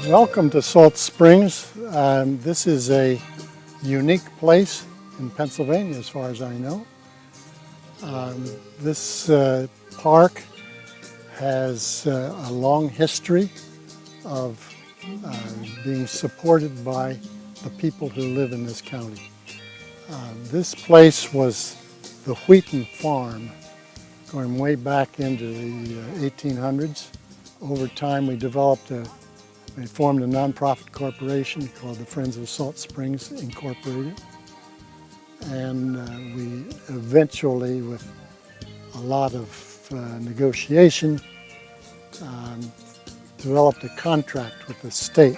Welcome to Salt Springs. This is a unique place in Pennsylvania as far as I know. This park has a long history of being supported by the people who live in this county. This place was the Wheaton Farm, going way back into the 1800s. Over time we formed a nonprofit corporation called the Friends of Salt Springs Incorporated. And we eventually, with a lot of negotiation, developed a contract with the state.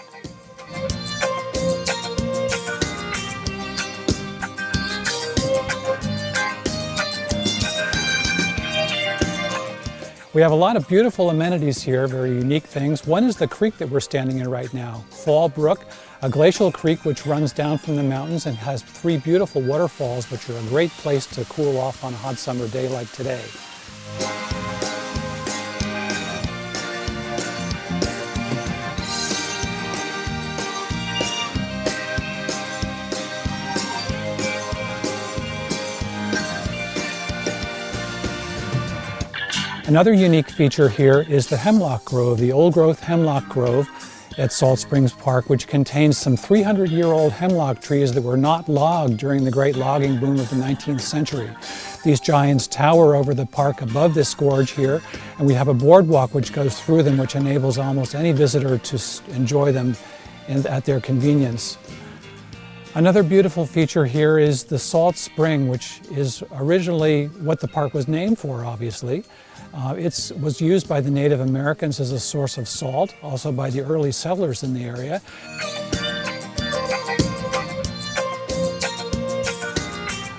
We have a lot of beautiful amenities here, very unique things. One is the creek that we're standing in right now, Fallbrook, a glacial creek which runs down from the mountains and has 3 beautiful waterfalls, which are a great place to cool off on a hot summer day like today. Another unique feature here is the hemlock grove, the old-growth hemlock grove at Salt Springs Park, which contains some 300-year-old hemlock trees that were not logged during the great logging boom of the 19th century. These giants tower over the park above this gorge here, and we have a boardwalk which goes through them, which enables almost any visitor to enjoy them at their convenience. Another beautiful feature here is the salt spring, which is originally what the park was named for, obviously. It was used by the Native Americans as a source of salt, also by the early settlers in the area.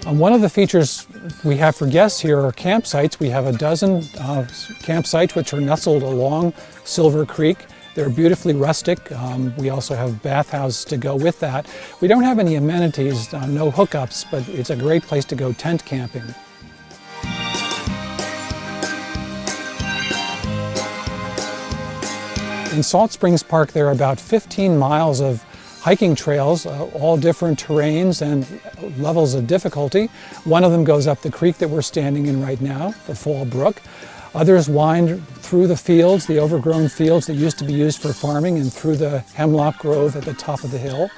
One of the features we have for guests here are campsites. We have a dozen campsites which are nestled along Silver Creek. They're beautifully rustic. We also have bathhouses to go with that. We don't have any amenities, no hookups, but it's a great place to go tent camping. In Salt Springs Park, there are about 15 miles of hiking trails, all different terrains and levels of difficulty. One of them goes up the creek that we're standing in right now, the Fallbrook. Others wind through the fields, the overgrown fields that used to be used for farming, and through the hemlock grove at the top of the hill.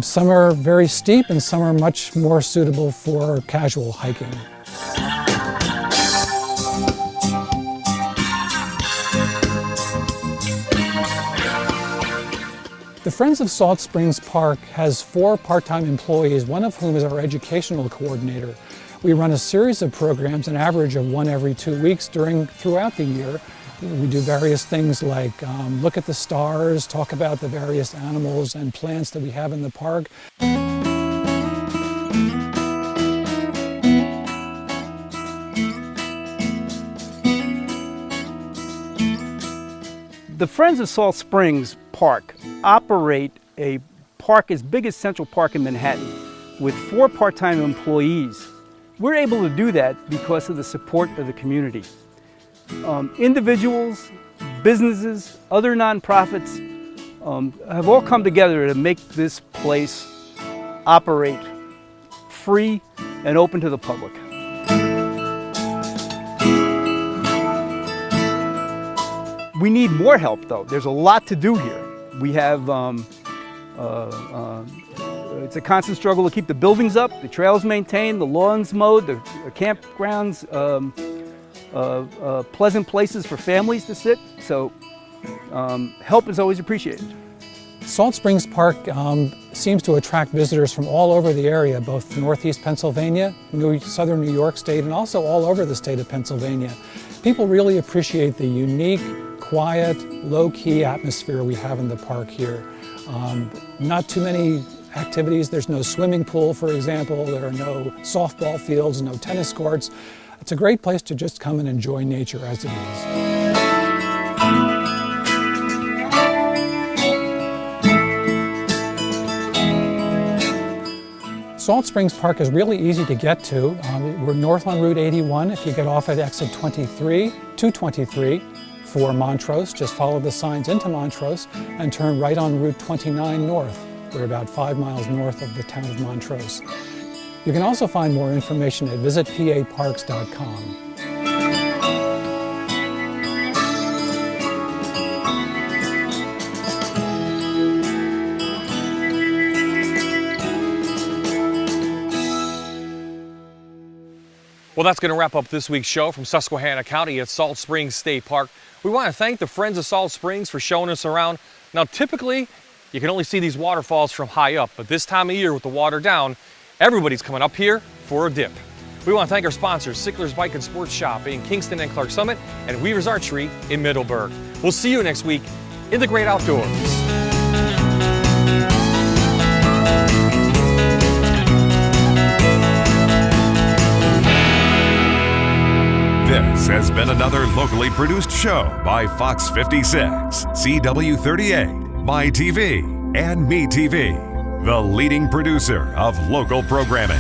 Some are very steep and some are much more suitable for casual hiking. The Friends of Salt Springs Park has 4 part-time employees, one of whom is our educational coordinator. We run a series of programs, an average of 1 every 2 weeks throughout the year. We do various things like look at the stars, talk about the various animals and plants that we have in the park. The Friends of Salt Springs Park operate a park as big as Central Park in Manhattan with 4 part-time employees. We're able to do that because of the support of the community. Individuals, businesses, other nonprofits have all come together to make this place operate free and open to the public. We need more help, though. There's a lot to do here. We have, it's a constant struggle to keep the buildings up, the trails maintained, the lawns mowed, the campgrounds, pleasant places for families to sit. So help is always appreciated. Salt Springs Park seems to attract visitors from all over the area, both northeast Pennsylvania, southern New York State, and also all over the state of Pennsylvania. People really appreciate the unique, quiet, low-key atmosphere we have in the park here. Not too many activities. There's no swimming pool, for example. There are no softball fields, no tennis courts. It's a great place to just come and enjoy nature as it is. Salt Springs Park is really easy to get to. We're north on Route 81 if you get off at exit 223. For Montrose, just follow the signs into Montrose and turn right on Route 29 north. We're about 5 miles north of the town of Montrose. You can also find more information at visitpaparks.com. Well, that's going to wrap up this week's show from Susquehanna County at Salt Springs State Park. We want to thank the Friends of Salt Springs for showing us around. Now, typically, you can only see these waterfalls from high up, but this time of year with the water down, everybody's coming up here for a dip. We want to thank our sponsors, Sickler's Bike and Sports Shop in Kingston and Clark Summit, and Weaver's Archery in Middleburg. We'll see you next week in the great outdoors. This has been another locally produced show by Fox 56, CW38, MyTV, and MeTV, the leading producer of local programming.